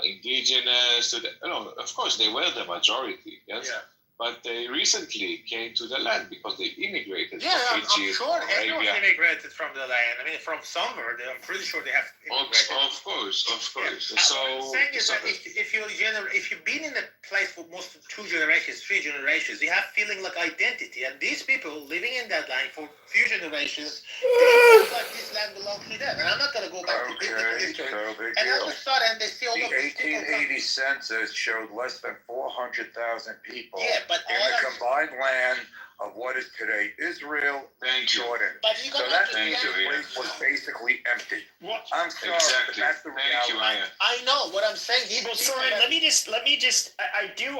indigenous. Of course, they were the majority, yes? Yeah. But they recently came to the land because they immigrated from Egypt, I'm sure everyone immigrated from the land. I mean, from somewhere. I'm pretty sure they have immigrated. Of course. Yeah. So what I'm saying is that if you've been in a place for most of 2 generations, 3 generations, you have feeling like identity. And these people living in that land for few generations, they feel like this land belongs to them. And I'm not going to go back to biblical history. And all of a sudden, they see all the of these 1880 census showed less than 400,000 people. Yeah, but in the combined land of what is today Israel and Jordan. But you so that means the place was basically empty. I'm sorry, but that's the reality. I know what I'm saying. Well, Soren, let me just. I do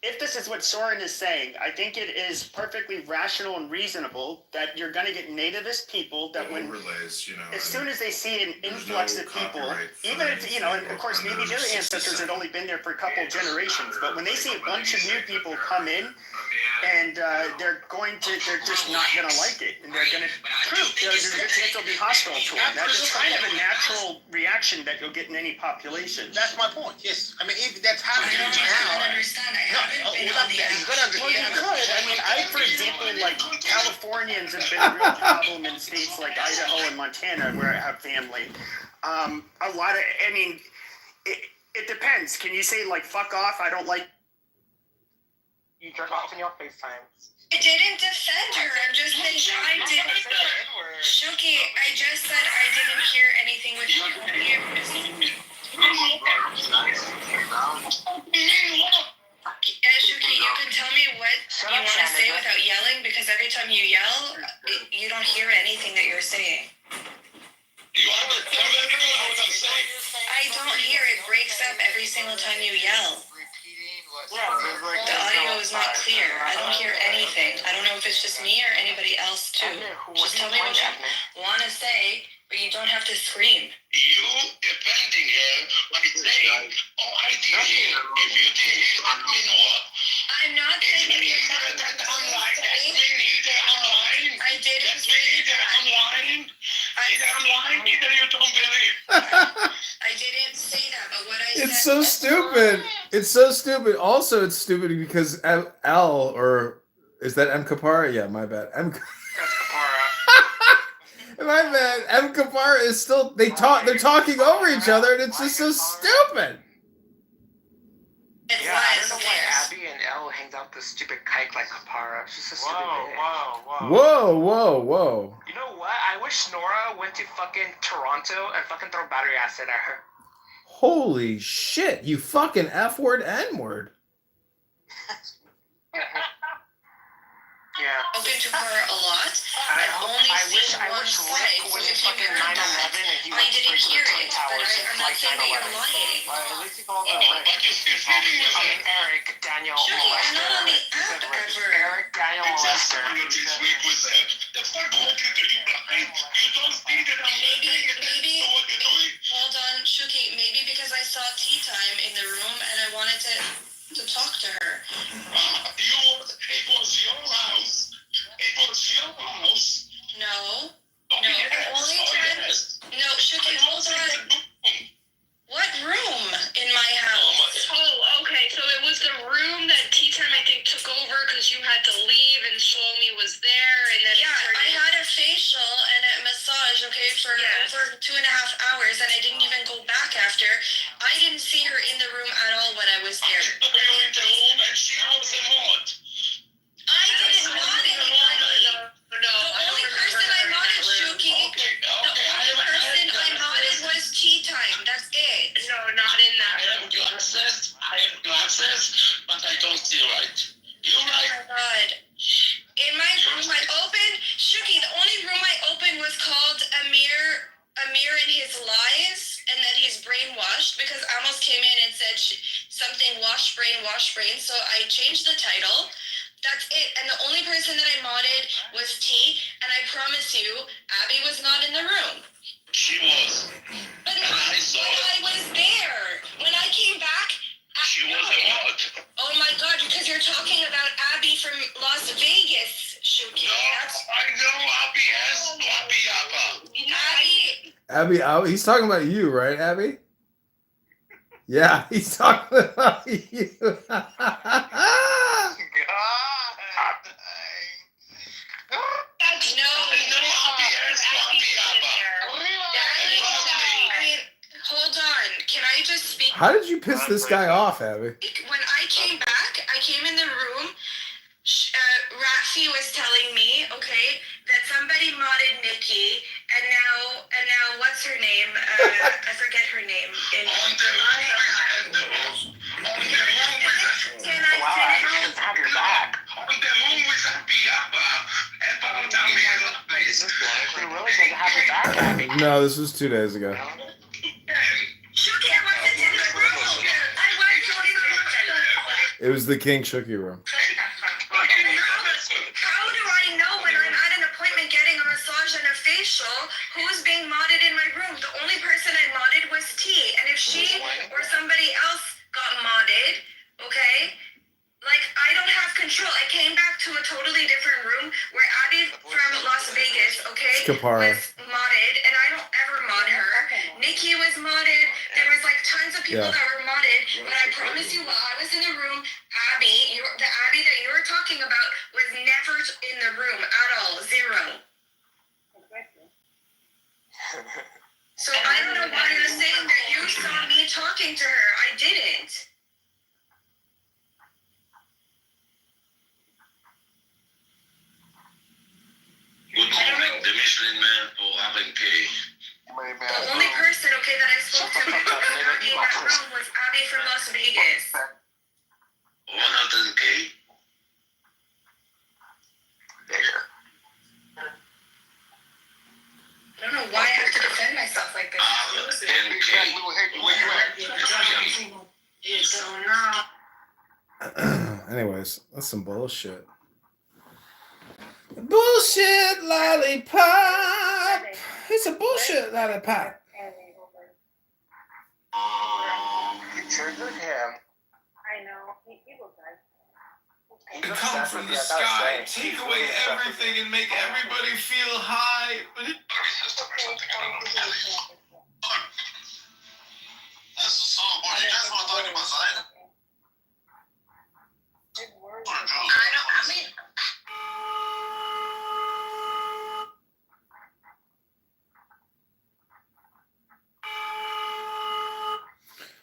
if this is what Soren is saying, I think it is perfectly rational and reasonable that you're going to get nativist people that when overlays, as soon as they see an influx of people, even if, and of course maybe their ancestors had only been there for a couple generations, but when they see a bunch of new people come in, and they're just not going to like it, and they're going to, there's a good chance they'll be hostile to them. That's kind of a natural reaction that you'll get in any population. That's my point, yes. I mean, if that's happening now. I don't understand. I haven't been on the Well, you could. I mean, for example, like, Californians have been a real problem in states like Idaho and Montana where I have family. It depends. Can you say, like, fuck off, I don't like... You jerk off in your FaceTime. I didn't defend her. I'm just saying I didn't. Shuki, I just said I didn't hear anything with you. Shuki, you can tell me what you want to say without yelling, because every time you yell, you don't hear anything that you're saying. You understand what I'm saying? I don't hear it. Breaks up every single time you yell. The audio is not clear. I don't hear anything. I don't know if it's just me or anybody else too. Just tell me what you want to say, but you don't have to scream. You defending her by saying, I did hear. If you did hear, that means what? I'm not saying you heard that I'm lying. That means either I'm lying. I didn't. That means either I'm lying. Either I'm lying, either you don't believe. I didn't say that, but what I said... It's so stupid. It's so stupid. Also, it's stupid because Al, or is that M. Kapara? Yeah, my bad. That's Kapara. My bad. M. Kapara is still... They're talking over each other, and it's just so stupid. Yeah, I don't know why Abby and Elle hanged out this stupid kike like Kapara. She's so stupid. Whoa. You know what? I wish Nora went to fucking Toronto and fucking throw battery acid at her. Holy shit, you fucking F-word, N-word. Yeah. Spoken to her a lot. I wish Rick was in fucking 9/11 and he went straight to the Twin Towers and like 9/11. At least he called him Eric Daniel Molester. I'm not on the app ever. Eric Daniel Molester. Maybe, hold on, Shuki, maybe because I saw Tea Time in the room and I wanted to talk to her. It was your house. No. The only time... No, Shuki, hold on. What room in my house? Oh, okay. So it was the room that Tea Time, I think, took over because you had to leave and Shlomi was there. And then I had a facial and a massage, for over 2.5 hours, and I didn't even go back after. I didn't see her in the room at all when I was there. You were in the room and she was a mod. I didn't mod anybody. No. The only person I modded, Shuki, the only person I modded was Tea Time. That's it. No, not in that. I have glasses, but I don't see right. You're right. Oh my God. In my room I opened, Shuki, the only room I opened was called Amir and his lies, and that he's brainwashed, because Amos came in and said something wash brain, so I changed the title. That's it. And the only person that I modded was T, and I promise you, Abby was not in the room. She was. But I was there. When I came back, she was a mod. Oh my God, because you're talking about Abby from Las Vegas, Shuki. No, I know Abby has Abby Abba. Abby, He's talking about you, right, Abby? Yeah, he's talking about you. No, I mean, hold on. Can I just speak? How did you piss this guy off, Abby? When I came back, I came in the room. Rafi was telling me, okay, that somebody modded Nikki, and now what's her name? I forget her name. Can I Have your back. No, this was 2 days ago. It was the King Shooky room. How do I know when I'm at an appointment getting a massage and a facial who's being modded in my room? The only person I modded was T, and if she or somebody else got modded, okay, like I don't have control. I came back to a totally different room where Abby from Las Vegas, okay, was modded, and I don't ever mod her. Nikki was modded. There was like tons of people that were modded, but I promise you, while I was in the room, Abby, the Abby that you were talking about, was never in the room at all. Zero. So I don't know why you're saying that you saw me talking to her. I didn't. The Michelin Man or Alan K. The only person, okay, that I spoke to in that room was Abby from Las Vegas. 100K. I don't know why I have to defend myself like this. Anyways, that's some bullshit. Bullshit lollipop. It's a bullshit lollipop. You triggered him. I know. He will die. You come from the sky, take away everything, and make everybody feel high. But That's the song, boy. You guys want to talk about Zion? I mean,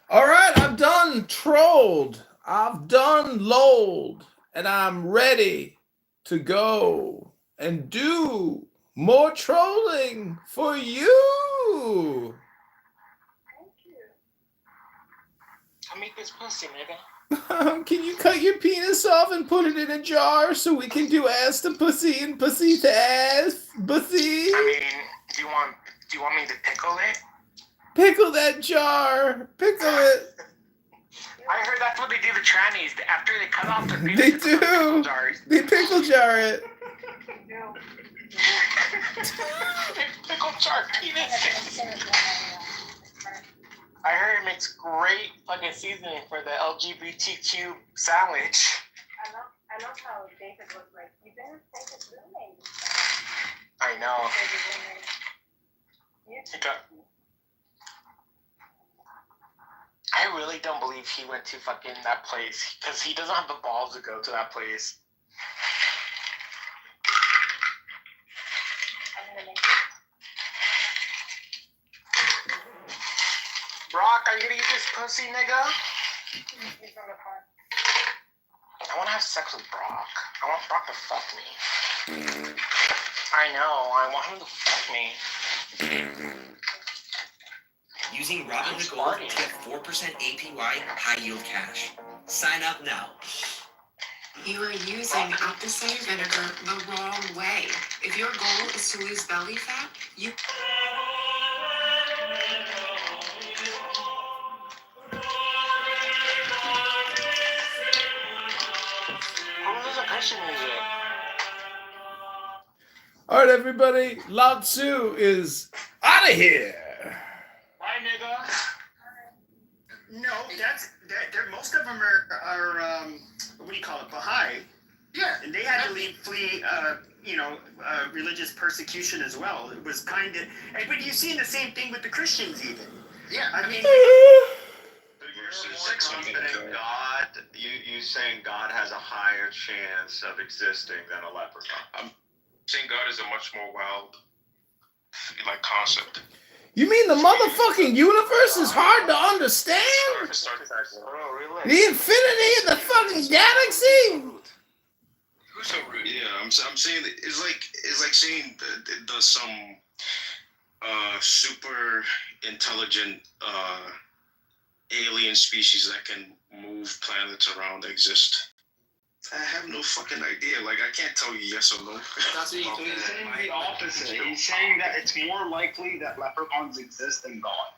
All right, I'm done trolled. I've done lolled, and I'm ready to go and do more trolling for you. Thank you. Come eat this pussy, nigga. Can you cut your penis off and put it in a jar so we can do ass to pussy and pussy to ass? Pussy? I mean, do you want me to pickle it? Pickle that jar. Pickle it. I heard that's what they do to trannies. After they cut off their penis, They they put them in do. pickle jars. They pickle jar it. Pickle jar penis. I heard it makes great fucking seasoning for the LGBTQ sandwich. I love how David was like, you better take his roommate. I know. I really don't believe he went to fucking that place because he doesn't have the balls to go to that place. Brock, are you gonna eat this pussy, nigga? I want to have sex with Brock. I want Brock to fuck me. I know. I want him to fuck me. Using Robinhood Gold to get 4% APY high yield cash. Sign up now. You are using apple-cider vinegar the wrong way. If your goal is to lose belly fat, you... All right, everybody. Lao Tzu is out of here. Bye, nigga. No, they're most of them are what do you call it, Baha'i. Yeah. And they had to flee religious persecution as well. It was kind of, but you've seen the same thing with the Christians even. Yeah. I mean, trumpeting God. You saying God has a higher chance of existing than a leprechaun? I'm saying God is a much more wild, like, concept. You mean the motherfucking universe is hard to understand? The infinity of the fucking galaxy? Who's so rude? Yeah, I'm saying that it's like saying that does some super intelligent alien species that can move planets around exist. I have no fucking idea. Like, I can't tell you yes or no. So he's saying the opposite. He's saying that it's more likely that leprechauns exist than God.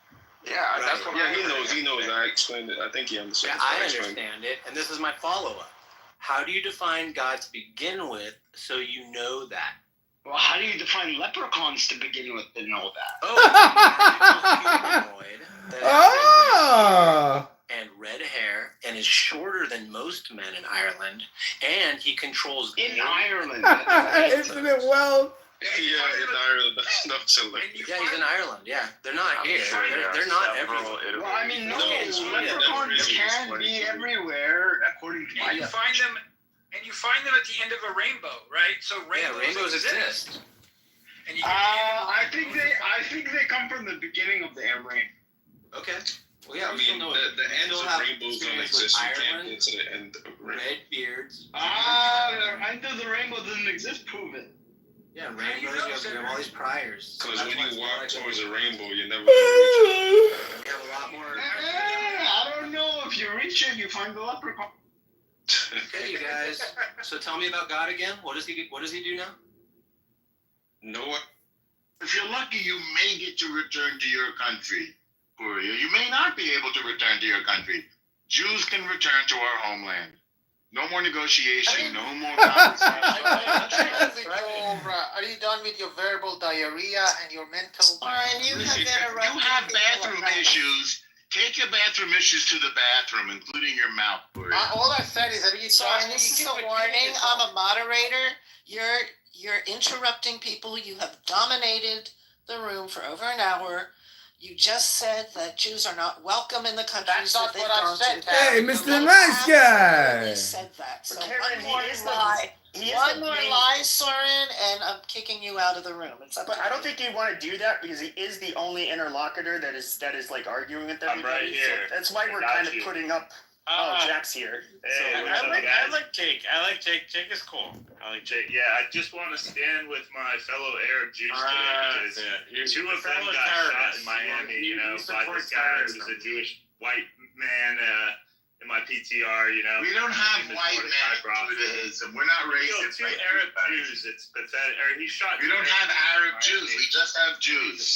Yeah, that's what he knows. He knows. I explained it. I think he understands. Yeah, I understand it, and this is my follow-up. How do you define God to begin with so you know that? Well, how do you define leprechauns to begin with to know that? Oh, humanoid that has and red hair and is shorter than most men in Ireland, and he controls Ireland. Isn't it well? Yeah, in Ireland. That's not so like. Yeah, he's in Ireland. Yeah, they're not here. They're not everywhere. Well, I mean, no, leprechauns can be everywhere according to my. You find them at the end of a rainbow, right? So rainbows exist. And you I think they come from the beginning of the air rain. Okay. Well, yeah, I mean, the ends of rainbows don't exist. You can't get to the end of rainbow. Red beards. The end of the rainbow doesn't exist. Prove it. Yeah, rainbows. You have all these priors. Because when you walk towards a rainbow, you're never going to reach it. You have a lot more. I don't know. If you reach it, you find the leprechaun. Okay, you guys. So tell me about God again. What does he do now? No. If you're lucky, you may get to return to your country. You may not be able to return to your country. Jews can return to our homeland. No more negotiation. No more conversation. Are you done with your verbal diarrhea and your mental? You have bathroom issues. Take your bathroom issues to the bathroom, including your mouth. All I said is that this is a warning. I'm a moderator. You're interrupting people. You have dominated the room for over an hour. You just said that Jews are not welcome in the countries that they've gone to. Hey, Mr. Nice Guy. You said that. So Karen, one more lie, Soren, and I'm kicking you out of the room. But I don't think you want to do that because he is the only interlocutor that is like arguing with everybody. I'm right here. So that's why we're kind of putting up. Jack's here. Hey, I like Jake. Jake is cool. I like Jake. Yeah, I just want to stand with my fellow Arab Jews today because two of them got shot in Miami, by this guy who's a Jewish white man in my PTR, We don't have white men in Judaism. We're not racist. Two Arab Jews. It's pathetic. He shot. We don't have Arab Jews. We just have Jews.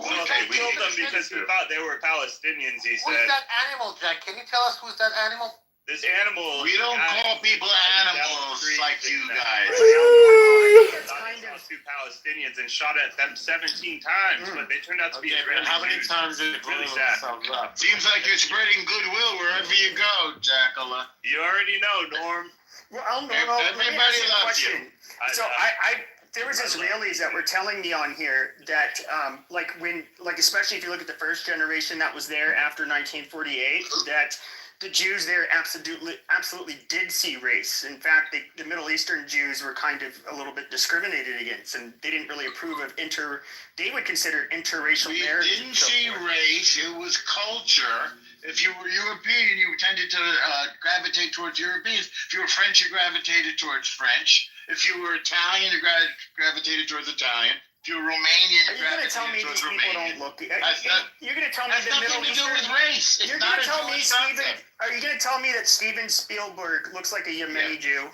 Well, they killed them because he thought they were Palestinians, he said. Who's that animal, Jack? Can you tell us who's that animal? This animal... We don't call people animals like you guys. Two Palestinians and shot at them 17 times, but they turned out to be Israeli. How many times did it really sad? Seems like you're spreading goodwill wherever you go, Jackala. You already know, Norm. Well, everybody loves you. So there was Israelis that were telling me on here that, especially if you look at the first generation that was there after 1948, that the Jews there absolutely did see race. In fact, the Middle Eastern Jews were kind of a little bit discriminated against, and they didn't really approve of they would consider interracial marriage. We didn't see race, it was culture. If you were European, you tended to gravitate towards Europeans. If you were French, you gravitated towards French. If you were Italian, you gravitated towards Italian. If you were Romanian, you gravitated towards Romanian. You're going to tell me that Middle Eastern... That's nothing to do with race. It's not a Jewish concept. Are you going to tell me that Steven Spielberg looks like a Yemeni Jew?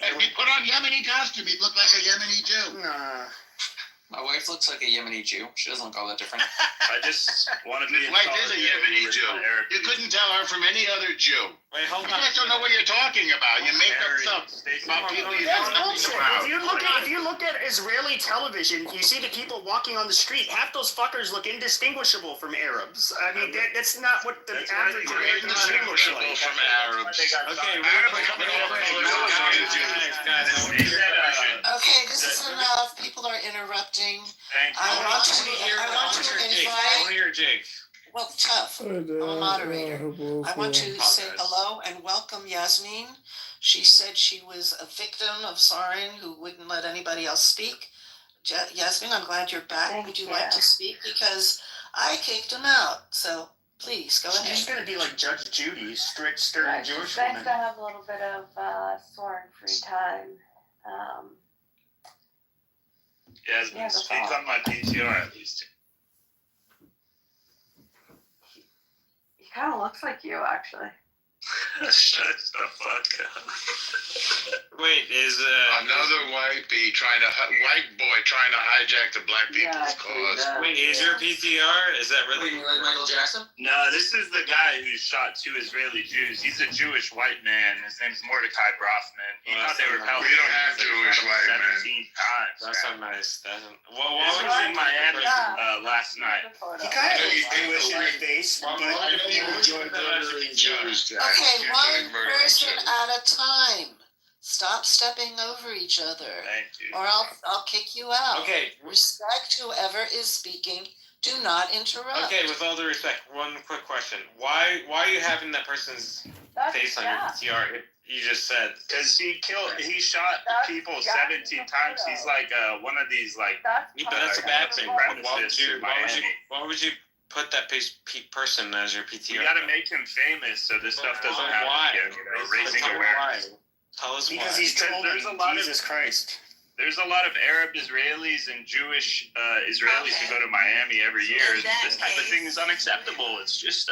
If he put on Yemeni costume, he'd look like a Yemeni Jew. Nah. My wife looks like a Yemeni Jew. She doesn't look all that different. I just want to be. His wife is a Yemeni Jew. You couldn't tell her from any other Jew. Wait, hold on. You guys don't know what you're talking about. You make up stuff about people you don't know. If you look at Israeli television, you see the people walking on the street. Half those fuckers look indistinguishable from Arabs. I mean, that's not what the average American Jew looks like. From Arabs. Okay, this is enough. People are interrupting. Thank you. I want to invite. Jake. Well, tough. I'm a moderator. I want to say hello and welcome Yasmin. She said she was a victim of Sarin who wouldn't let anybody else speak. Yasmin, I'm glad you're back. Would you like to speak? Because I kicked him out. So please go ahead. She's going to be like Judge Judy, strict, stern Jewish woman. Nice to have a little bit of Soren free time. Yasmin, speak on my PTR at least. He kind of looks like you, actually. Shut the fuck up. Wait, is another white boy trying to hijack the black people's cause? Wait, is your PTR? Is that really? Wait, you like Michael Jackson? No, this is the guy who shot 2 Israeli Jews. He's a Jewish white man. His name's Mordecai Brofman. He thought they were Palestinians. We don't have Jewish white men. 17 times. That's so nice. Well, what was in Miami last night? He kind of looks Jewish in the face, but you enjoy murdering Jews. Okay, one person at a time. Stop stepping over each other. Thank you. Or I'll kick you out. Okay. Respect whoever is speaking. Do not interrupt. Okay, with all due respect, one quick question. Why are you having that person's face on your PTR? You just said. Because he shot people 17 times. He's like one of these like. That's a bad thing. Why would you put that person as your PTR? You gotta make him famous so this stuff doesn't happen again. Raising awareness. Tell us because why. He's trolling Jesus Christ. There's a lot of Arab Israelis and Jewish Israelis who go to Miami every year. This type of thing is unacceptable. It's just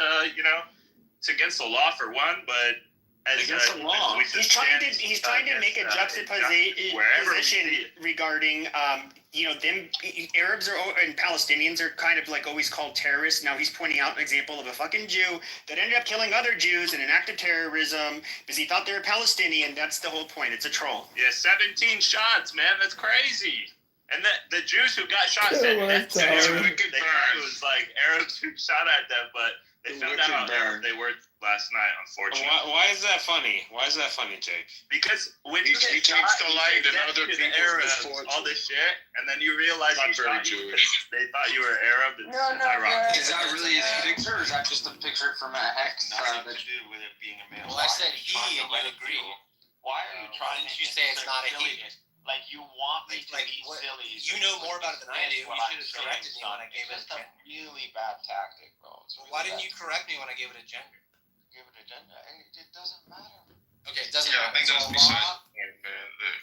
it's against the law for one, but as against the law, he's trying to make a juxtaposition regarding them Arabs and Palestinians are kind of like always called terrorists. Now he's pointing out an example of a fucking Jew that ended up killing other Jews in an act of terrorism because he thought they were Palestinian. That's the whole point. It's a troll. Yeah, 17 shots, man. That's crazy. And the Jews who got shot said they thought it was like Arabs who shot at them, but they found out how Arab they were last night, unfortunately. Why is that funny? Why is that funny, Jake? Because when he takes to light and other people Arabs, all this shit, and then you realize he's not Jewish. They thought you were Arab. It's ironic. Is that really his picture, or is that just a picture from an ex? Nothing to do with it being a male. Well, I said he, and you agree. Why are you trying to say it's not a he? Like you want me to be silly. You know more about it than I do. You should have corrected me when I gave it a gender. Really bad tactic, bro. Really why didn't you correct me when I gave it a gender? Give it a gender. It doesn't matter. Okay, it doesn't matter. I think that's besides.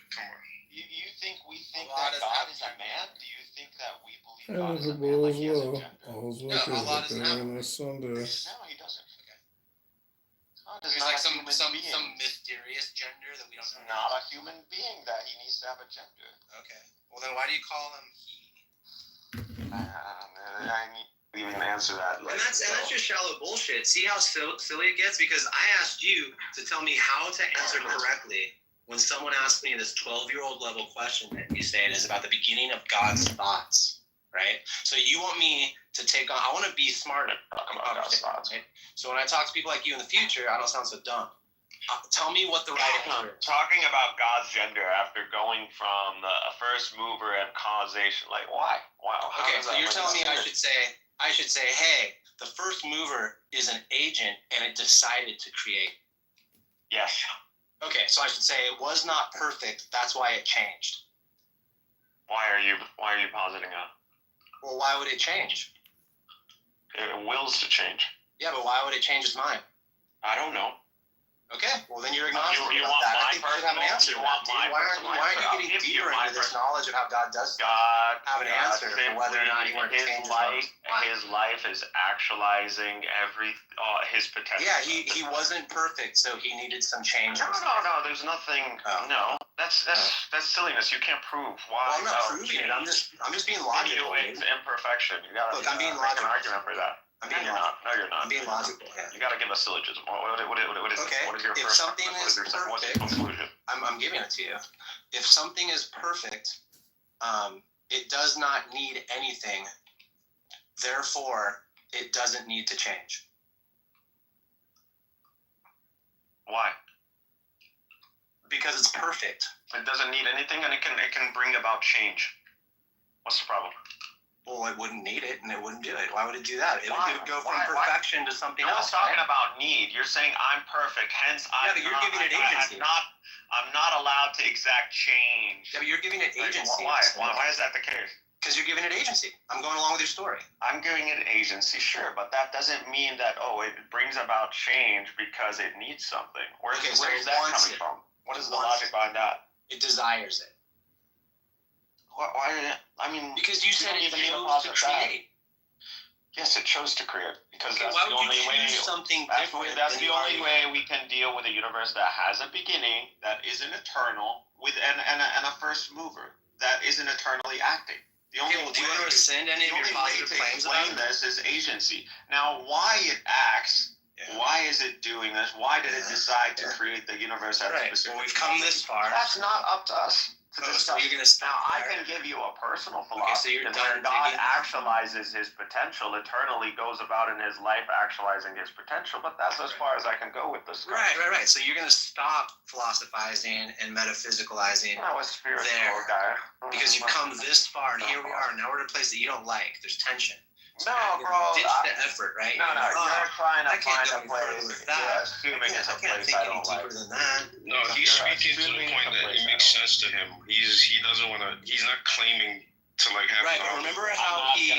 Come on. You think we think that God is a man? Do you think that we believe God is a man? Like he has a gender? No, Allah doesn't have a Sunday. No, he doesn't. There's like some mysterious gender that we don't know. Not a human being that he needs to have a gender. Okay. Well, then why do you call him he? I need to even answer that. And that's just shallow bullshit. See how silly it gets? Because I asked you to tell me how to answer correctly when someone asked me this 12-year-old level question that you say it is about the beginning of God's thoughts, right? So you want me to take on, I want to be smart about God's thoughts. Right? So when I talk to people like you in the future, I don't sound so dumb. Tell me what the right answer is. Talking about God's gender after going from the first mover and causation, like why? Wow. Okay, so you're telling me I should say, hey, the first mover is an agent and it decided to create. Yes. Okay, so I should say it was not perfect. That's why it changed. Why are you positing that? Well, why would it change? It wills to change. Yeah, but why would it change its mind? I don't know. Okay, well then you're acknowledging you want that. my I think you should have an answer. Why aren't you getting deeper into this knowledge of how God does stuff? Have an answer for whether or not you want to change his life is actualizing his potential. Yeah, he wasn't perfect, so he needed some changes. No. There's nothing. No, that's silliness. You can't prove why. Well, I'm not proving it. I'm just being logical. It's imperfection. You gotta I'm being make logical. an argument for that. I'm being logical. No, you're not. I'm being logical. Yeah. You gotta give a syllogism. What is okay. What is your if first? Something is perfect, what's your conclusion? I'm giving it to you. If something is perfect, it does not need anything. Therefore, it doesn't need to change. Why? Because it's perfect. It doesn't need anything, and it can bring about change. What's the problem? Well, it wouldn't need it, and it wouldn't do it. Why would it do that? It would go from perfection to something No else. one's talking about need. You're saying I'm perfect, hence but you're giving it agency. I'm not allowed to exact change. Yeah, but you're giving it agency. Why? Why is that the case? Because you're giving it agency. I'm going along with your story. I'm giving it agency, sure, but that doesn't mean that it brings about change because it needs something. Where's that coming from? What is the logic behind that? It desires it. Why? I mean, because you said it chose to create. Yes, it chose to create because Okay, that's why the would only you way. choose something different? That's the only way we can deal with a universe that has a beginning, that isn't eternal, with and a first mover that isn't eternally acting. The only do you want to rescind any of your positive claims about this is agency. Now, why it acts? Yeah. Why is it doing this? Why did it decide to create the universe at a specific? Well, we've come this far. That's not up to us. So you're gonna stop. Now, I can give you a personal philosophy. Okay, so where God actualizes his potential, eternally goes about in his life actualizing his potential, but that's as far as I can go with this. Right. So you're gonna stop philosophizing and metaphysicalizing. I was spiritual guy. Because you've come this far, and here we are. Now we're in a place that you don't like. There's tension. No, bro. Ditch the effort, right? No, you're trying to find a place. Assuming it's a place I don't like. No, he's speaking to the point that it makes sense to him. He doesn't want to. He's not claiming to like have. Right. Remember how he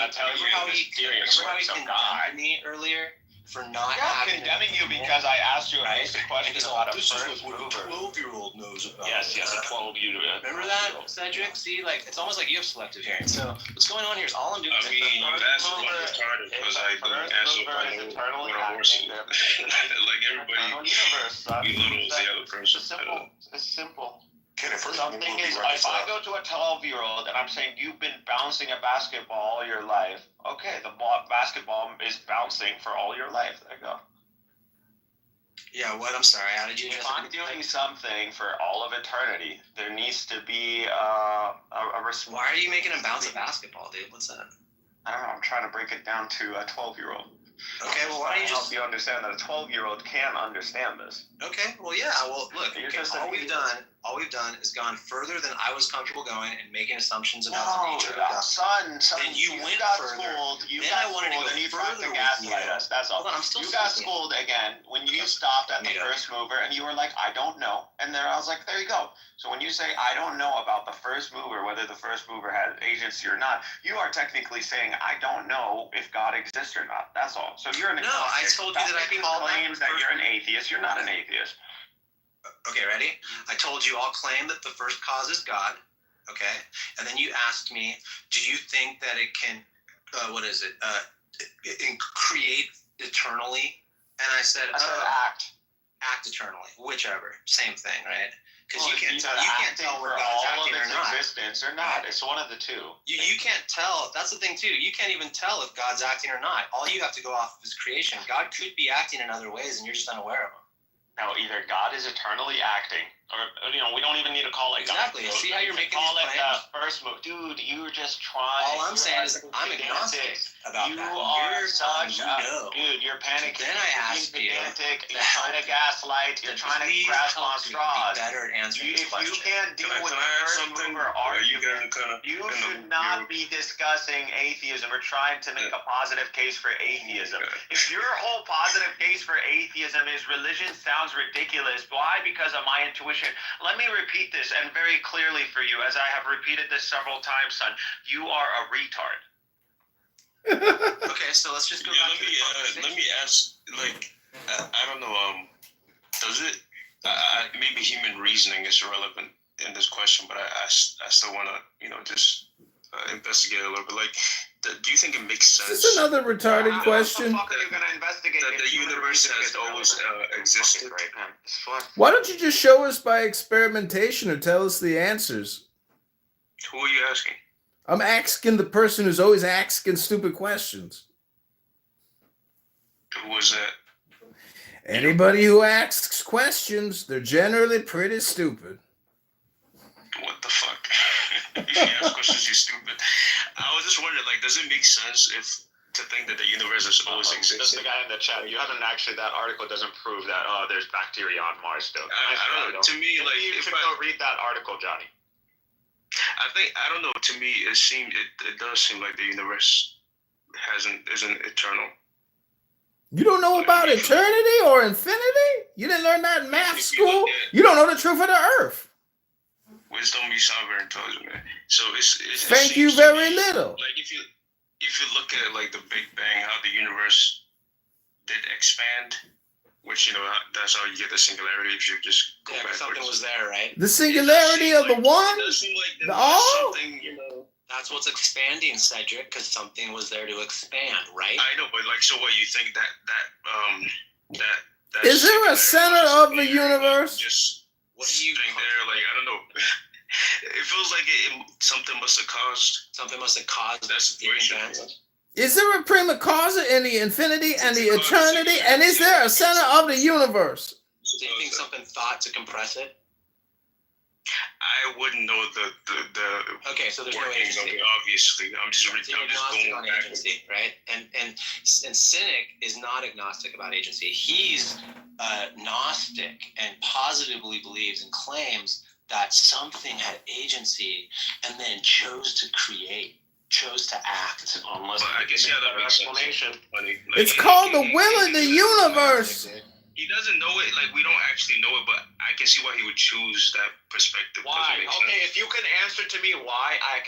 condemned me earlier for not having. Condemning you because I asked you a basic question about a this first is what a 12-year-old knows about. Yes, a 12-year-old. Remember that, Cedric? See, it's almost like you have selective hearing. So what's going on here is all I'm doing. I mean, you asked about retarded because I don't answer what a horse is. Like everybody belittles the other person. It's simple. Something is, if I go to a 12-year-old and I'm saying you've been bouncing a basketball all your life, okay, the basketball is bouncing for all your life. There you go. Yeah, what? I'm sorry. How did you? If I'm doing something for all of eternity, there needs to be a response. Why are you making him bounce a basketball, dude? What's that? I don't know. I'm trying to break it down to a 12-year-old. Okay, well, why don't you help you understand that a 12-year-old can understand this? Okay, well, yeah. Well, look, all we've done is gone further than I was comfortable going and making assumptions about the nature of God. Son, then you went got further. Schooled. You then got I wanted schooled, to go and you tried further to gaslight us. That's all. Hold on, I'm still you got schooled again when you stopped at the first mover, and you were like, I don't know. And then I was like, there you go. So when you say, I don't know about the first mover, whether the first mover has agency or not, you are technically saying, I don't know if God exists or not. That's all. So you're an agnostic. No, I told you that I called claims that you're an atheist. You're not an atheist. Okay, ready? I told you I'll claim that the first cause is God. Okay, and then you asked me, do you think that it can, create eternally? And I said, act eternally, whichever, same thing, right? Because you can't tell where God's acting or not. Existence or not. It's one of the two. You can't tell. That's the thing too. You can't even tell if God's acting or not. All you have to go off of is creation. God could be acting in other ways, and you're just unaware of them. Now, either God is eternally acting, or we don't even need to call it exactly. God. See how you're making call these claims? It the first move, dude. You're just trying. All I'm saying is I'm agnostic about you that. You're such dude. You're panicking. Then I asked you. You're trying to gaslight. You're trying to grasp on straws. Better at answering this question. You can't deal with the first mover argument. You should not be discussing atheism or trying to make a positive case for atheism. If your whole positive case for atheism is religion sounds ridiculous, why? Because of my intuition. Let me repeat this and very clearly for you, as I have repeated this several times, son. You are a retard. Okay, so let's just go back to the conversation. Let me ask, I don't know, does it, maybe human reasoning is irrelevant in this question, but I still want to, just investigate a little bit. Do you think it makes sense? Is this another retarded question? What the fuck are you going to investigate? That the universe has always existed. Why don't you just show us by experimentation or tell us the answers? Who are you asking? I'm asking the person who's always asking stupid questions. Who was that? Anybody who asks questions, they're generally pretty stupid. What the fuck? If you ask questions, you're stupid. I was just wondering, does it make sense to think that the universe has always existed? Just the guy in the chat, you haven't actually, that article doesn't prove that, there's bacteria on Mars still. I don't know. To me, you should go read that article, Johnny. I don't know. To me, it does seem like the universe isn't eternal. You don't know about eternity or infinity? You didn't learn that in math school? You don't know the truth of the earth. Wisdom, you sound very intelligent, man. So Thank you very little. Like if you look at like the Big Bang, how the universe did expand, which that's how you get the singularity if you just go backwards. Something was there, right? The singularity of the one? It does seem like The all? something, That's what's expanding, Cedric, because something was there to expand, right? I know, but like, so what you think that Is there a center of the universe? Just what do you think there? Like, I don't know. It feels like something must have caused that situation. Is there a prima causa in the infinity and the eternity? And is there a center of the universe? Do you think something thought to compress it? I wouldn't know the okay, so there's no workings of agency. it, obviously. I'm just going on back. agency, right? And Cynic is not agnostic about agency. He's Gnostic and positively believes and claims that something had agency and then chose to create, chose to act. Unless I guess that makes explanation. It's called the will of the universe. He doesn't know it, like we don't actually know it, but I can see why he would choose that perspective. Why? Okay, if you can answer to me why I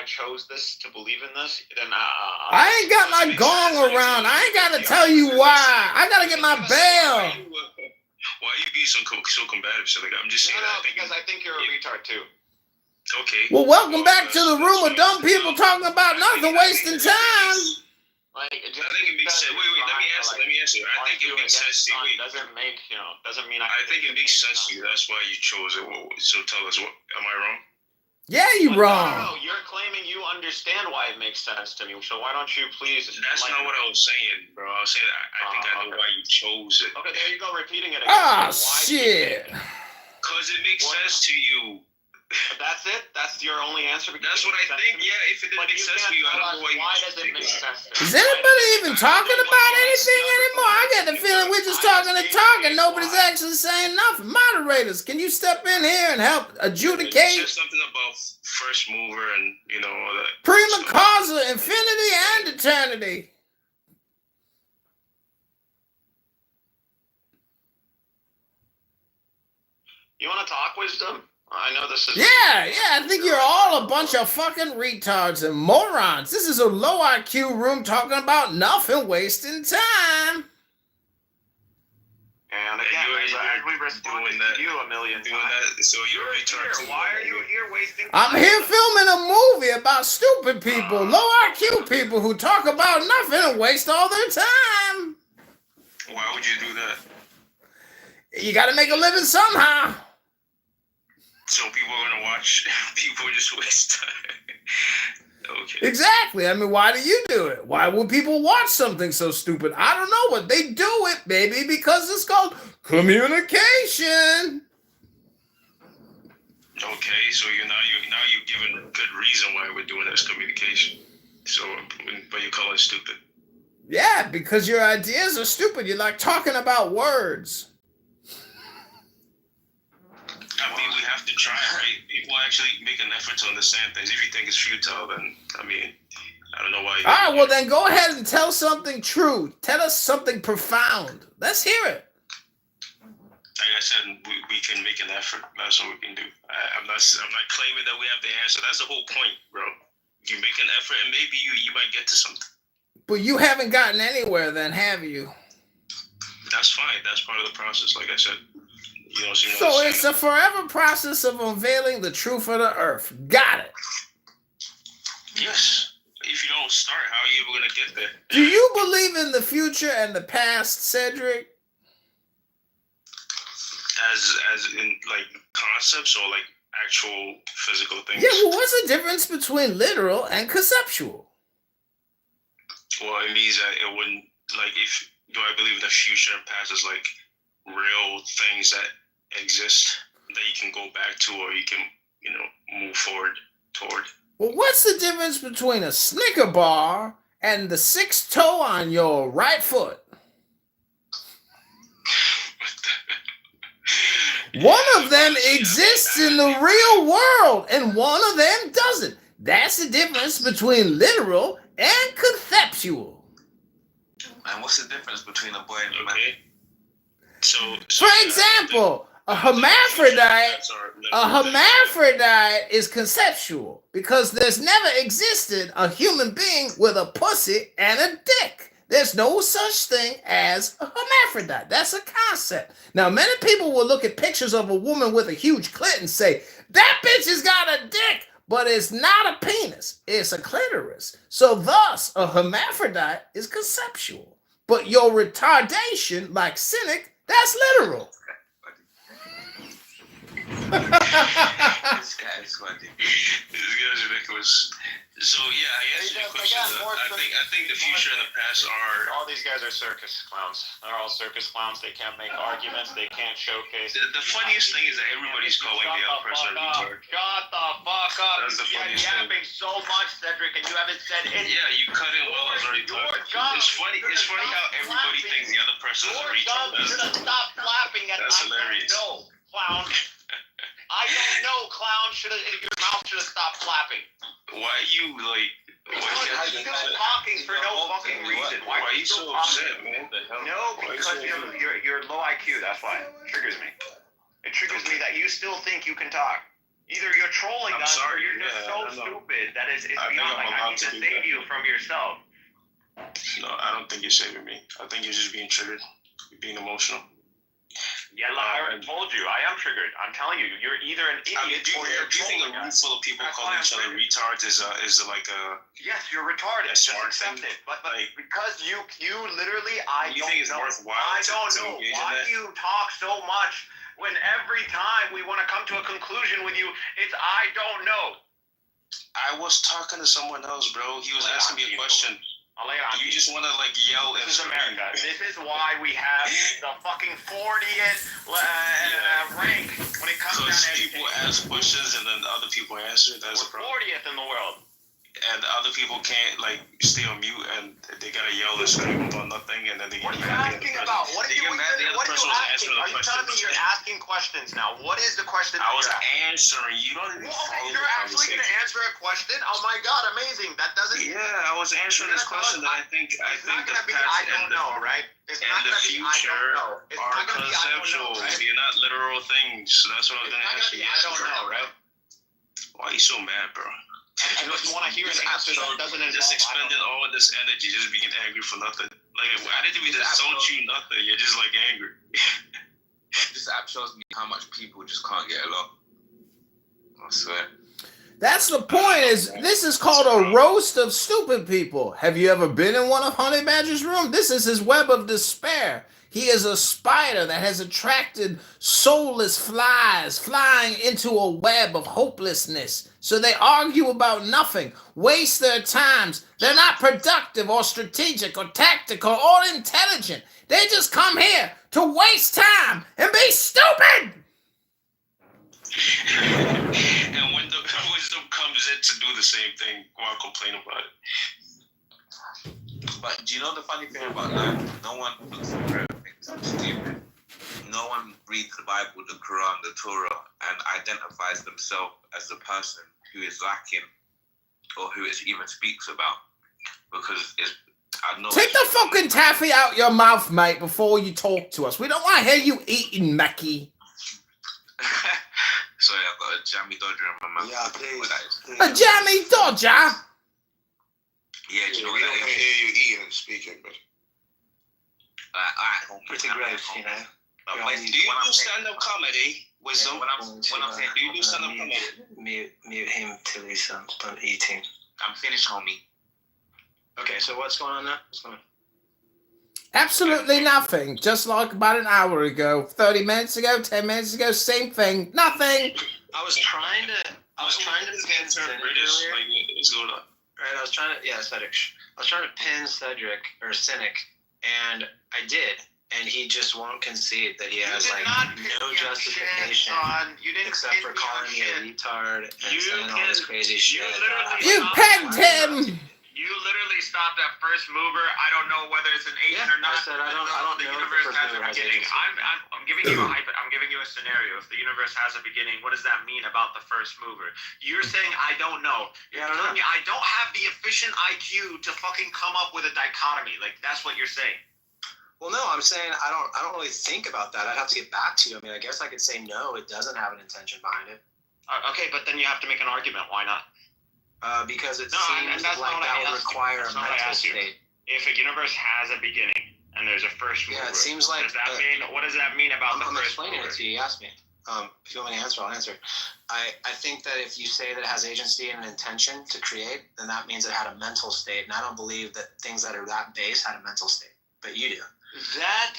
chose this to believe in this, then I ain't got my gong around. I ain't got to tell you why. I got to get my bell. Why are you being so combative? So like, I'm just saying. Because I think you're a retard too. Okay. Well, welcome back to the room of dumb people talking about nothing, wasting time. Like, I think it makes sense. Wait, let me answer. I think it makes sense to you. Doesn't mean I think it makes sense to you. That's why you chose it. So tell us, am I wrong? Yeah, you wrong. No, you're claiming you understand why it makes sense to me. So why don't you please? That's not what I was saying, bro. I was saying I think I know why you chose it. Okay, there you go, repeating it again. Ah, shit. Because it makes sense to you. That's it? That's your only answer? That's what I think. Yeah, if it didn't make sense to you, I don't know why does it make sense to you? Is anybody even talking about anything anymore? I get the feeling we're just talking and talking. Nobody's actually saying nothing. Moderators, can you step in here and help adjudicate? You said something about first mover and, all that. Prima causa, infinity and eternity. You want to talk, Wisdom? I know this is... Yeah, I think you're all a bunch of fucking retards and morons. This is a low IQ room talking about nothing, wasting time. And again, we responded to you a million times. So you're a retard too. Why are you here wasting time? I'm here filming a movie about stupid people, low IQ people who talk about nothing and waste all their time. Why would you do that? You gotta make a living somehow. So people are gonna watch people just waste time. Okay. Exactly. I mean, why do you do it? Why would people watch something so stupid? I don't know, but they do it, baby, because it's called communication. Okay, so now you're giving good reason why we're doing this communication. So, but you call it stupid. Yeah, because your ideas are stupid. You like talking about words. I mean, we have to try, right? People actually make an effort to understand things. If you think it's futile, then, I don't know why. All right, well, then go ahead and tell something true. Tell us something profound. Let's hear it. Like I said, we can make an effort. That's what we can do. I'm not claiming that we have the answer. That's the whole point, bro. You make an effort, and maybe you might get to something. But you haven't gotten anywhere, then, have you? That's fine. That's part of the process, like I said. So it's a forever process of unveiling the truth of the earth. Got it. Yes. If you don't start, how are you ever going to get there? Do you believe in the future and the past, Cedric? As in, like, concepts or, like, actual physical things? Yeah, well, what's the difference between literal and conceptual? Well, it means that it wouldn't, like, do I believe the future and past is, like, real things that exist that you can go back to or you can, move forward toward. Well, what's the difference between a Snicker bar and the sixth toe on your right foot? One of them exists in the real world, and one of them doesn't. That's the difference between literal and conceptual. And what's the difference between a boy and a man? For example, a hermaphrodite is conceptual because there's never existed a human being with a pussy and a dick. There's no such thing as a hermaphrodite. That's a concept. Now, many people will look at pictures of a woman with a huge clit and say, that bitch has got a dick, but it's not a penis. It's a clitoris. So thus, a hermaphrodite is conceptual. But your retardation, like cynic, that's literal. This guy is funny. This guy's ridiculous. So yeah, I answered your question. I think the future and the past are. All these guys are circus clowns. They're all circus clowns. They can't make arguments. They can't showcase. The funniest thing is that everybody's calling the other person a retard. Shut the fuck up! That's the funniest You're yapping so much, Cedric, and you haven't said anything. Yeah, you cut in while I was already talking. It's funny how everybody thinks the other person is a retard. You should have stopped flapping at That's hilarious. No, clown. I don't know, clown. Your mouth should have stopped flapping. Why are you like? You're still talking for no fucking reason. Why are you so upset, man? No, because you're low IQ. That's why it triggers me. It triggers me that you still think you can talk. Either you're trolling us, or you're just so stupid that it's beyond. Like I need to save you from yourself. No, I don't think you're saving me. I think you're just being triggered. You're being emotional. Yeah, I already told you. I am triggered. I'm telling you, you're either an idiot or you're do you think a room full of people calling each other retards is like a? Yes, you're retarded. Just accept it. But because you literally, I don't know. I don't know. Why do you talk so much when every time we want to come to a conclusion with you, it's I don't know. I was talking to someone else, bro. He was asking me a question. You just want to like yell. This is America. This is why we have the fucking 40th rank when it comes down to people ask questions and then other people answer. That's a problem. 40th in the world. And other people can't like stay on mute and they gotta yell and scream about nothing and then they get mad at the other person. What are you asking? Are you telling me you're asking questions now? What is the question? I was answering. You don't even follow the You're actually going to answer a question? Oh my god, amazing. That doesn't. Yeah, I was answering this question that I think the past and the future are conceptual. They're not literal things. So that's what I was gonna ask you. I don't know, right? Why are you so mad, bro? I just want to hear an answer that doesn't involve. Just expending all of this energy, just being angry for nothing. Like, why did we just told you nothing? You're just like angry. This app shows me how much people just can't get along. I swear. That's the point. This is called a roast of stupid people. Have you ever been in one of Honey Badger's room? This is his web of despair. He is a spider that has attracted soulless flies flying into a web of hopelessness. So they argue about nothing, waste their times. They're not productive or strategic or tactical or intelligent. They just come here to waste time and be stupid. And when the wisdom comes in to do the same thing, go and complain about it. But do you know the funny thing about that? No one looks for everything stupid. No one reads the Bible, the Quran, the Torah, and identifies themselves as the person who is lacking or who it even speaks about. Because I know. Take the fucking taffy out your mouth, mate, before you talk to us. We don't want to hear you eating, Mackie. Sorry, I've got a jammy dodger in my mouth. Yeah, please. A jammy dodger? Yeah, do you know we what don't that is? hear you eating and speaking, but Pretty gross, you know. Do you do stand-up comedy? Wisdom? When I'm saying, do you do stand-up comedy? Mute him till he's done eating. I'm finished, homie. Okay, so what's going on now? What's going on? Absolutely nothing. Just like about an hour ago, 30 minutes ago, 10 minutes ago, same thing. Nothing. I was trying to pin Cedric earlier. What's going on? Right, Cedric. I was trying to pin Cedric or Cynic, and I did, and he just won't concede that he has like no justification except for calling me a retard and saying all this crazy shit. You pegged him. You literally actually stopped at first mover. I don't know whether it's an agent or not. I said I don't know. The universe has a beginning. I'm giving you I'm giving you a scenario. If the universe has a beginning, what does that mean about the first mover? You're saying I don't know. You're telling me I don't have the efficient IQ to fucking come up with a dichotomy. Like that's what you're saying. Well, no, I'm saying I don't really think about that. I'd have to get back to you. I mean, I guess I could say no, it doesn't have an intention behind it. Okay, but then you have to make an argument. Why not? Because it seems like that would require a mental state. If a universe has a beginning and there's a first mover, it seems like. What does that mean about the first mover? I'm explaining it to you. You asked me. If you want me to answer, I'll answer. I think that if you say that it has agency and an intention to create, then that means it had a mental state. And I don't believe that things that are that base had a mental state. But you do. That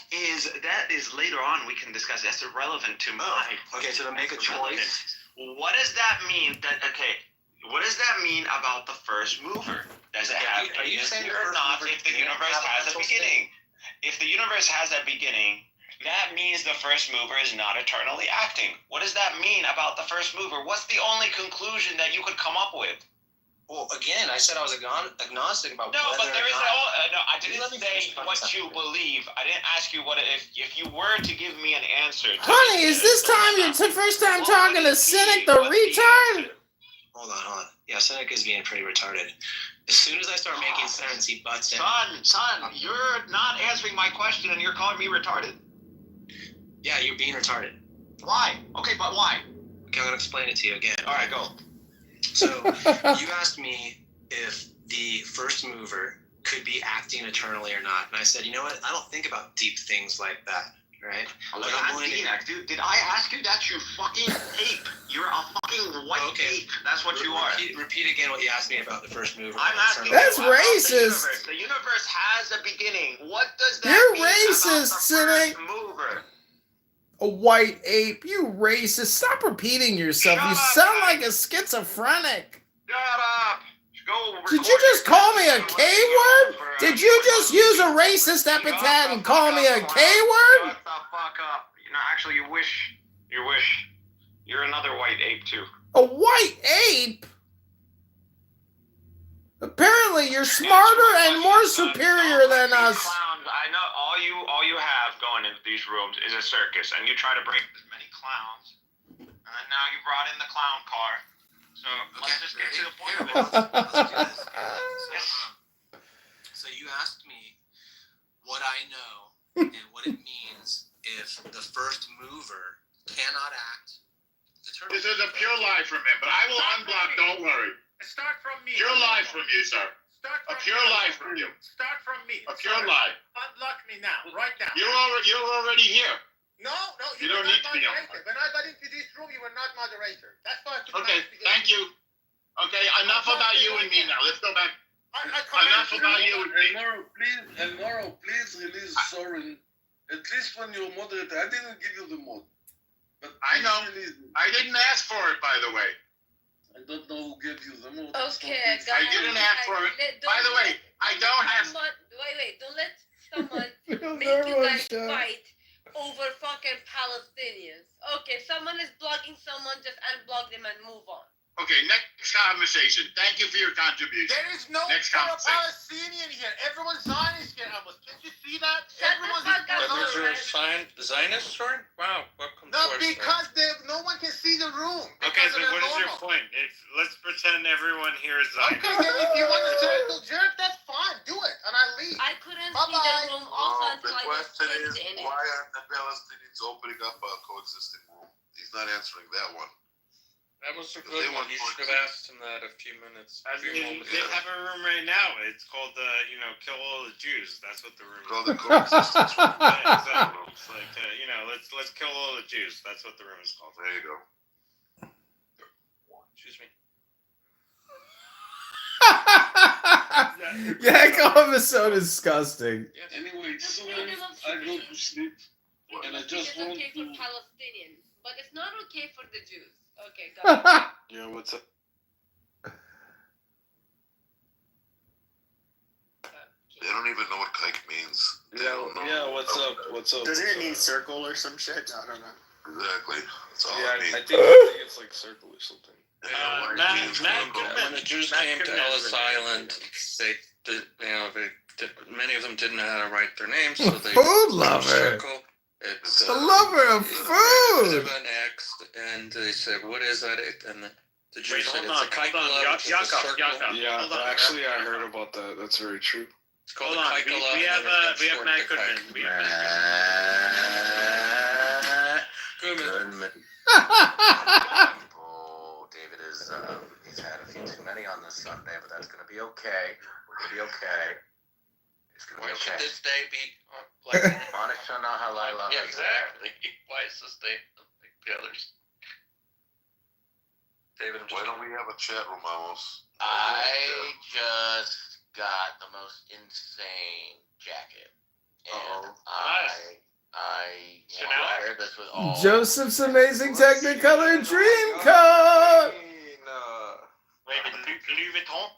is later on we can discuss. That's irrelevant to my. Okay, so to make a choice. What does that mean? What does that mean about the first mover? Does it have agency or not? If the universe has a beginning, if the universe has a beginning, that means the first mover is not eternally acting. What does that mean about the first mover? What's the only conclusion that you could come up with? Well, again, I said I was agnostic about whether but there is no. I didn't say what you believe. I didn't ask you what if you were to give me an answer. Honey, is this time your first time talking to Cynic the retard? Hold on. Yeah, Cynic is being pretty retarded. As soon as I start making sense, he butts in. Son, you're not answering my question and you're calling me retarded. Yeah, you're being retarded. Why? Okay, but why? Okay, I'm going to explain it to you again. All right, go. So, you asked me if the first mover could be acting eternally or not. And I said, you know what? I don't think about deep things like that, right? Dude, did I ask you that, you fucking ape? You're a fucking white ape. That's what you are. Repeat again what you asked me about the first mover. I'm asking That's you about racist. The universe has a beginning. What does that You're mean racist, about the Cynic. first mover? A white ape, you racist. Stop repeating yourself. You sound like a schizophrenic. Shut up. Did you just call me a K word? Did you just use a racist epithet and call me a K word? Shut the fuck up. Actually, you wish. You're another white ape, too. A white ape? Apparently you're smarter and more superior than us. Clowns. I know all you have going into these rooms is a circus, and you try to bring as many clowns. And now you brought in the clown car. So let's just get to the point of it. So you asked me what I know and what it means if the first mover cannot act. This is a pure lie from him, but I will unblock, don't worry. Start from me. Pure lie from you, sir. Start from a pure me. lie from you. Start from me. A pure lie. Unlock me now, right now. You're already here. No, you don't need to be on. When I got into this room, you were not moderator. That's why. Okay, thank you. Okay, enough about you and me now. Let's go back. Enough about you and me. Elnoro, please release Soren. At least when you're moderator, I didn't give you the mod. But I know. I didn't ask for it, by the way. I don't know who gave you the mod. Okay, guys. I didn't ask for it. By the way, I don't have. Wait, don't let someone make you guys fight over fucking Palestinians. Okay, someone is blocking someone, just unblock them and move on. Okay, next conversation. Thank you for your contribution. There is no Palestinian here. Everyone's Zionist here, almost. Can't you see that? Everyone's Zionist, sorry? Wow, welcome to our because no one can see the room. Okay, so what is your point? Let's pretend everyone here is Zionist. Okay, then if you want to circle jerk, that's fine. Do it, and I leave. I couldn't see the room also until I was The question is, in why aren't the Palestinians opening up a coexisting room? He's not answering that one. That was a good one. You should have asked him that a few minutes. They have a room right now. It's called kill all the Jews. That's what the room is. Called the coexistence room. Yeah, exactly. It's like let's kill all the Jews. That's what the room is called. There you go. Excuse me. Yeah, that comment is so disgusting. Anyway, I go to sleep, and I just want okay to. for Palestinians, but it's not okay for the Jews. Okay, go ahead. Yeah, what's up? They don't even know what kike means. Yeah, what's up? What's up? Doesn't it mean circle or some shit? I don't know. Exactly. That's all Yeah, it means. I think it's like circle or something. When the Jews came to Ellis Island, they many of them didn't know how to write their names, so they Food lover. circle. It's The lover of food. an X, and they said, "What is that?" And the Jew said, hold "It's on, a kaikola, which is a circle." Yeah, Hold on. actually, I heard about that. That's very true. It's called Hold a on, kaikola. we have Matt Goodman. We have Matt Goodman. Oh, David is, he's had a few too many on this Sunday, but that's going to be okay. We're going to be okay. It's going to be Why should okay. this day be like Manishana halala. Yeah, exactly. Why is this day like the others? David, why don't we have a chat room, Amos? I just got the most insane jacket. And I wear this with all. Joseph's Amazing Technicolor Dream Coat. Wait, Louis Vuitton?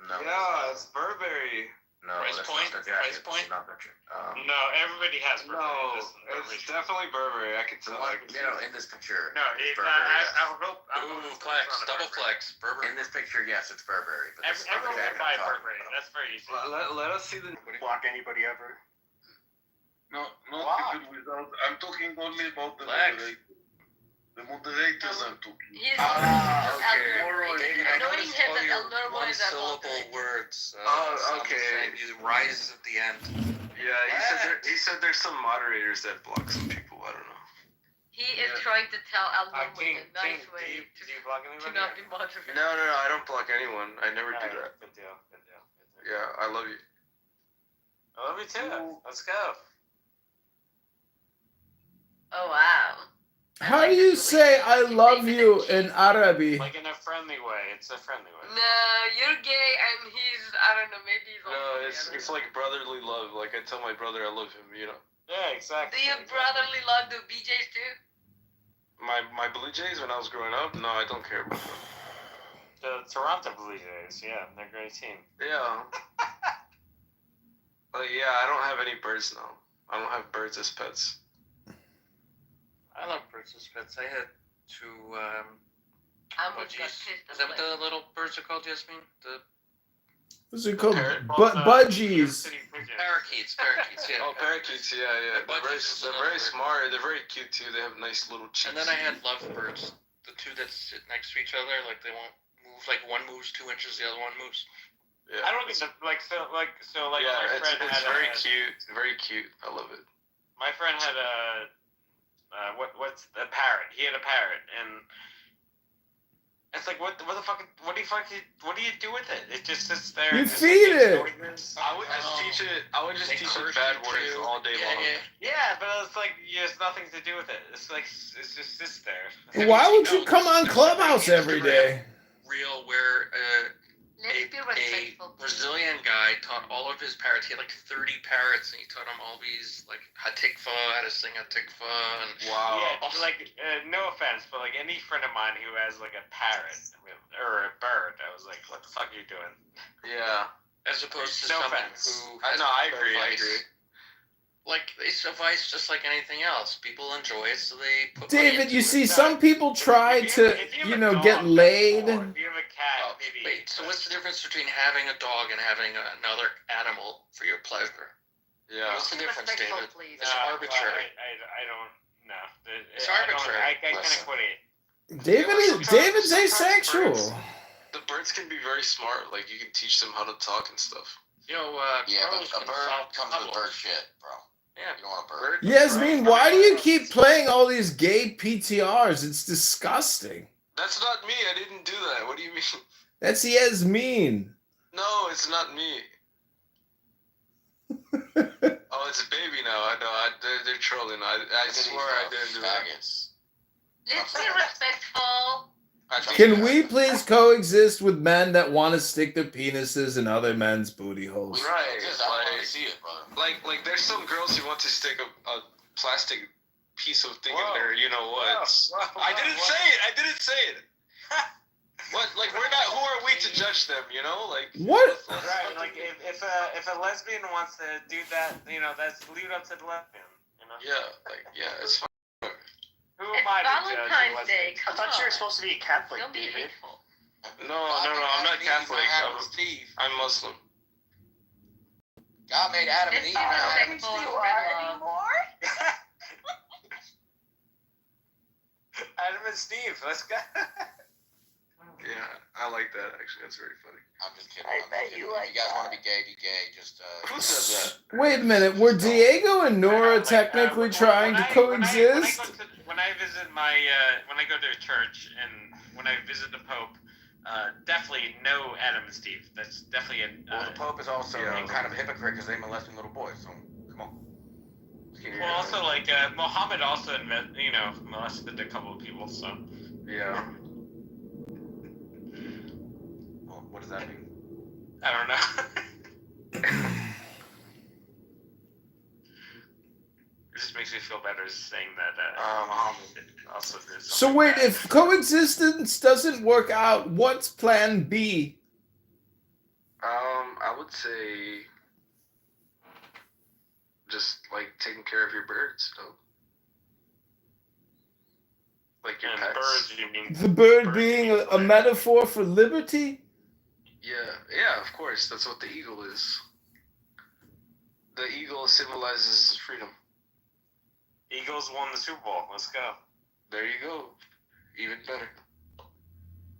No. Yeah, it's Burberry. No, Price that's point? not the jacket. Price point? Not the jacket. No, everybody has Burberry. No, This is it's definitely Burberry. I can tell. In this picture. No, it's I hope. Ooh, flex, double flex, Burberry. In this picture, yes, it's Burberry. But this is not the Everyone jacket can buy I'm talking Burberry. about. That's very easy. Let us see the. Block anybody ever. No, not Wow. people without. I'm talking only about the Flex. moderators. The moderators I'm talking. He's okay. I noticed him that Elder one boys are syllable words. Okay. You rise at the end. Yeah, he said there's some moderators that block some people. I don't know. He is trying to tell Elder King, with a nice way do you block to anybody? not be moderated. No, I don't block anyone. I never do that. Good deal. Yeah, I love you. I love you too. Let's go. Oh wow. How do you say I love you in Arabic? Like in a friendly way. It's a friendly way. No, you're gay and he's, I don't know, maybe he's also No, gay. it's like brotherly love. Like I tell my brother I love him. You know. Yeah, exactly. Do you brotherly love the BJs too? My Blue Jays when I was growing up. No, I don't care about them. The Toronto Blue Jays, yeah, they're a great team. Yeah. Yeah, I don't have any birds now. I don't have birds as pets. I love birds as pets. I had two Almost got budgies. pissed Is that what the little birds are called, Jasmine? The What's it called? Parrot? Budgies. parakeets. Yeah. Oh, parakeets. Yeah. They're very smart. They're very cute too. They have nice little cheeks. And then I had lovebirds. The two that sit next to each other, like they won't move. Like one moves 2 inches, the other one moves. Yeah. I don't think so. Like yeah, my friend it's had very cute. Very cute. I love it. My friend had a what's a parrot? He had a parrot, and it's like what the fuck? What do you do with it? It just sits there. You and just, feed makes it. noises. I would just teach it. I would just teach it bad words all day long. Yeah, but it's like there's nothing to do with it. It's like it just sits there. Why would you come on Clubhouse every day? Real where Let's be a respectful. Brazilian guy taught all of his parrots. He had like 30 parrots, and he taught them all these like hatikva, how to sing hatikva, and Wow. Yeah, like no offense, but like any friend of mine who has like a parrot or a bird, I was like, what the fuck are you doing? Yeah. as opposed to No someone offense. who No, I agree. Like they suffice just like anything else. People enjoy it, so they put money David, into you it. see, some people try to, get laid. If you have a cat, maybe. Wait, so what's the difference between having a dog and having another animal for your pleasure? Yeah. What's the difference, Respectful, David? please. It's arbitrary. I don't know. It's arbitrary. I kind of quit it. David's asexual. The birds can be very smart. Like you can teach them how to talk and stuff. You know, Yeah, but crows a can bird solve comes with bird problems. shit, bro. Yeah. You don't want a bird. Yasmin, why do you keep playing all these gay PTRs? It's disgusting. That's not me. I didn't do that. What do you mean? That's Yasmin. No, it's not me. Oh, it's a baby now. I know. They're trolling. I swear I didn't do that. Let's be respectful. Can we please coexist with men that want to stick their penises in other men's booty holes? Right. I want to see it, brother. Like there's some girls who want to stick a plastic piece of thing in there. You know what? I didn't say it. What? Like we're not. Who are we to judge them? You know? Like what? Right. Like if a lesbian wants to do that, that's leave it up to the lesbian. You know? Yeah. It's fine. Who It's am I to judge a Valentine's lesbian? Day. I thought you were supposed to be a Catholic, Don't be David. hateful. No. I'm not Catholic. I'm Muslim. God made Adam and Eve, not Adam and Steve. Adam and Steve, let's go. Yeah, I like that actually. That's very funny. I'm just kidding. If you guys want to be gay, be gay. Just who says that? Wait a minute. Were Diego and Nora technically trying to coexist? When I visit when I go to a church and when I visit the Pope, definitely no Adam and Steve. That's definitely well, the Pope is also kind of a hypocrite because they molesting little boys. So come on. Well, also like Muhammad also molested a couple of people. So yeah. Well, what does that mean? I don't know. It just makes me feel better saying that Muhammad also did something. So wait, bad. if coexistence doesn't work out, what's plan B? I would say just like taking care of your birds, like your pets. Birds, you mean? The bird being a metaphor for liberty? Yeah, of course. That's what the eagle is. The eagle symbolizes freedom. Eagles won the Super Bowl. Let's go. There you go. Even better.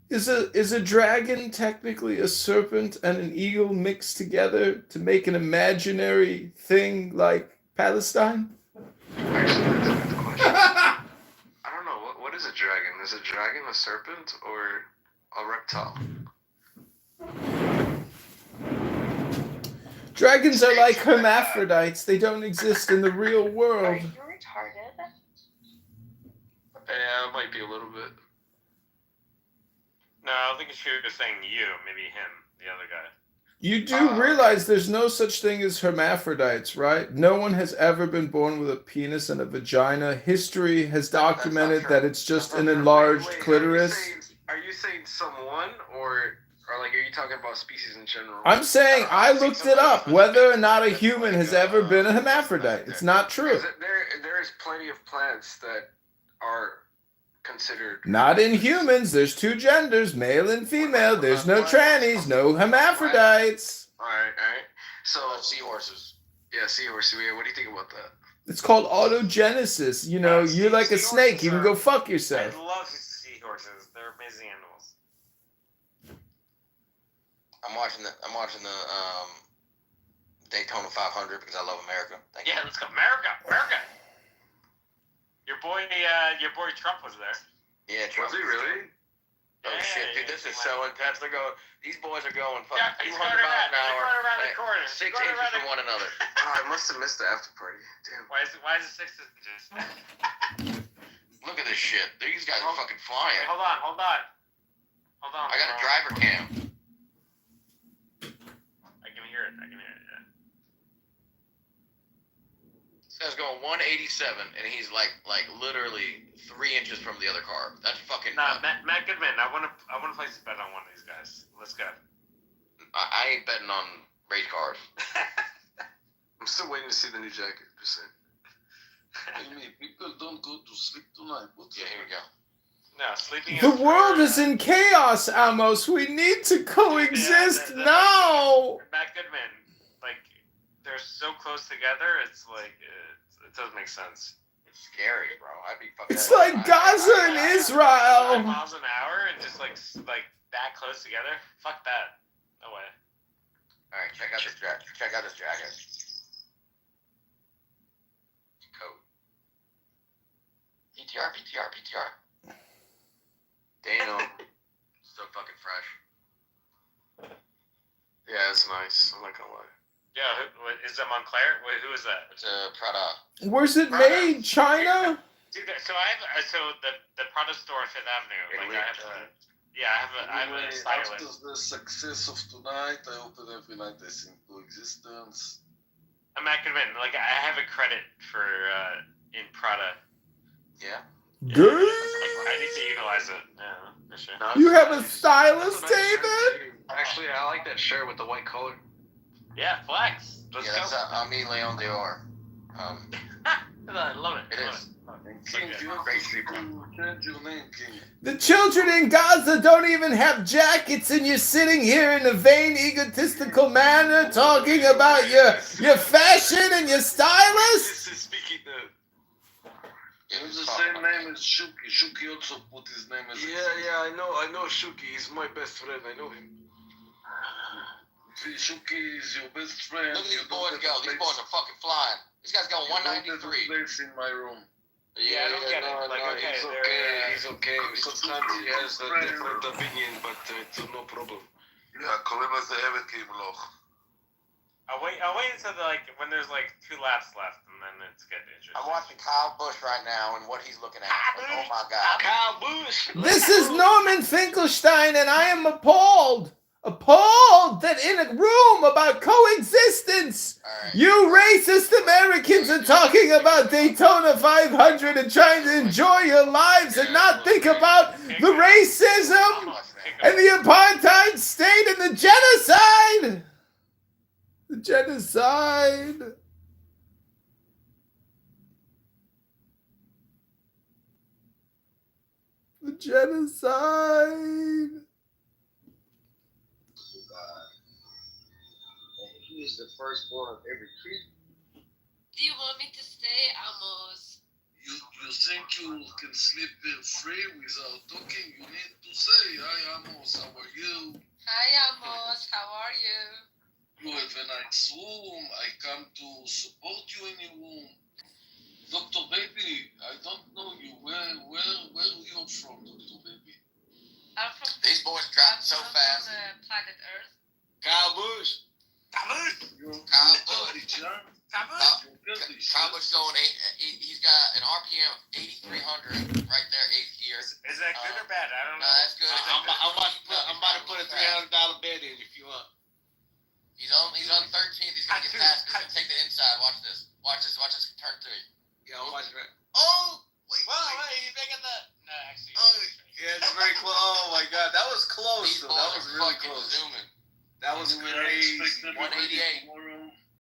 Is a dragon technically a serpent and an eagle mixed together to make an imaginary thing like Palestine? Actually, that's a good question. I don't know. What is a dragon? Is a dragon a serpent or a reptile? Dragons are like hermaphrodites. They don't exist in the real world. Are you retarded? Yeah, it might be a little bit. No, I don't think you're saying you. Maybe him, the other guy. You do realize there's no such thing as hermaphrodites, right? No one has ever been born with a penis and a vagina. History has documented that it's just an enlarged clitoris. Are you saying someone or like are you talking about species in general? I'm saying I looked it up, whether or not a human has ever been a hermaphrodite. It's not true. There is plenty of plants that are considered. Not in humans. There's two genders, male and female. There's no trannies, no hermaphrodites. All right. So seahorses. Yeah, seahorses. Yeah, what do you think about that? It's called autogenesis. You know, you're like a snake. You can go fuck yourself. I love seahorses. They're amazing animals. I'm watching the Daytona 500 because I love America. Thank you. Let's go, America. Your boy Trump was there. Yeah, Trump. Was he really? Oh shit, dude, this is so intense. They're going. These boys are going fucking he's 200 going miles an hour. Going around the corner. 6 inches from one another. I must have missed the after party. Damn. Why is it 6 inches? Look at this shit. These guys are fucking flying. Wait, hold on. I got a driver cam. I can hear it. Yeah. This guy's going 187, and he's like literally 3 inches from the other car. That's fucking. Nah, Matt Goodman. I want to place a bet on one of these guys. Let's go. I ain't betting on race cars. I'm still waiting to see the new jacket. Just saying. I mean, people don't go to sleep tonight. Yeah, here we go. No, sleeping. The world is in chaos, Amos. We need to coexist now. Matt Goodman, like, they're so close together. It's like it doesn't make sense. It's scary, bro. I'd be fucking. It's like Gaza and Israel. 5 miles an hour and just like that close together. Fuck that. No way. All right, check out this jacket. Coat. PTR. Damn. So fucking fresh. Yeah, it's nice. I'm not gonna lie. Yeah, is that Montclair? Who is that? It's a Prada. Where's it made? China? Dude, so the Prada store on Fifth Avenue. I have a stylist. After the success of tonight, I hope that every night I sing Coexistence. I'm not convinced. Like, I have a credit for in Prada. Yeah. Good. I need to utilize it. Yeah, for sure. You have a stylist, David? Actually, I like that shirt with the white collar. Yeah, flex. Let's That's go. Ami Leon Dior. I love it. It is. Thank King, you have to change your name, King. The children in Gaza don't even have jackets, and you're sitting here in a vain, egotistical manner talking about your fashion and your stylist? This is speaking you have the same name as Shuki. Shuki also put his name as Yeah, I know Shuki. He's my best friend. I know him. Shuki is your best friend. Look at these boys go. These boys are fucking flying. These guys going 193. Place in my room. Yeah, I don't get it. Like, okay, he's okay. Sometimes he has a different opinion, but it's no problem. Yeah, קוראים לזה עבד כימלוך. I'll wait until when there's like 2 laps left, and then it's getting interesting. I'm watching Kyle Busch right now and what he's looking at. Oh my God. Kyle Busch. This is Norman Finkelstein, and I am appalled that in a room about coexistence, you racist Americans are talking about Daytona 500 and trying to enjoy your lives and not think about the racism and the apartheid state and the genocide. The genocide. The genocide. He is the firstborn of every creature. Do you want me to stay, Amos? You think you can sleep free without talking? You need to say, "Hi Amos, how are you? Hi, Amos. How are you? You have a nice room. I come to support you in your room." Dr. Baby, I don't know you. Where you're from, Dr. Baby? I'm from. These boys dropped so fast. From planet Earth. Kyle Busch. Kyle Busch. Kyle Busch going. He's got an RPM of 8,300 right there, 8th gear. Is that good or bad? I don't know. That's good. I'm about to put a $300 bid in if you want. He's on 13th. He's gonna get past. He's gonna take the inside. Watch this. Watch this. Turn 3. Yeah, I'm watching it. Oh! Wait, he's making the. No, actually. Yeah, it's very close. Oh my God, that was close. These Though. That was really fucking close. zooming. That was crazy. 188.